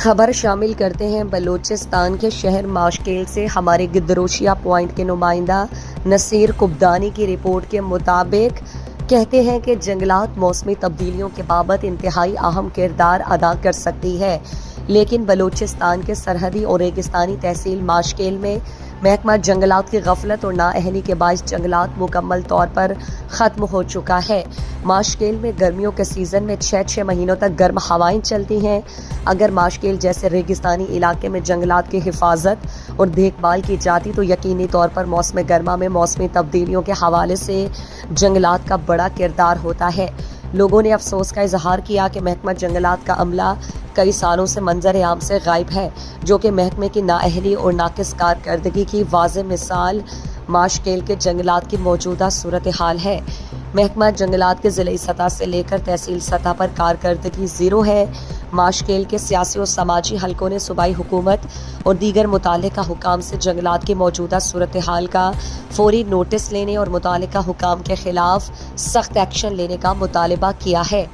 خبر شامل کرتے ہیں بلوچستان کے شہر ماشکیل سے۔ ہمارے گدروشیا پوائنٹ کے نمائندہ نصیر قبدانی کی رپورٹ کے مطابق کہتے ہیں کہ جنگلات موسمی تبدیلیوں کے بابت انتہائی اہم کردار ادا کر سکتی ہے، لیکن بلوچستان کے سرحدی اور ریگستانی تحصیل ماشکیل میں محکمہ جنگلات کی غفلت اور نااہلی کے باعث جنگلات مکمل طور پر ختم ہو چکا ہے۔ ماشکیل میں گرمیوں کے سیزن میں 6 مہینوں تک گرم ہوائیں چلتی ہیں۔ اگر ماشکیل جیسے ریگستانی علاقے میں جنگلات کی حفاظت اور دیکھ بھال کی جاتی تو یقینی طور پر موسم گرما میں موسمی تبدیلیوں کے حوالے سے جنگلات کا بڑا کردار ہوتا ہے۔ لوگوں نے افسوس کا اظہار کیا کہ محکمہ جنگلات کا عملہ کئی سالوں سے منظر عام سے غائب ہے، جو کہ محکمے کی نااہلی اور ناقص کارکردگی کی واضح مثال ماشکیل کے جنگلات کی موجودہ صورتحال ہے۔ محکمہ جنگلات کے ضلعی سطح سے لے کر تحصیل سطح پر کارکردگی زیرو ہے۔ ماشکیل کے سیاسی اور سماجی حلقوں نے صوبائی حکومت اور دیگر متعلقہ حکام سے جنگلات کی موجودہ صورتحال کا فوری نوٹس لینے اور متعلقہ حکام کے خلاف سخت ایکشن لینے کا مطالبہ کیا ہے۔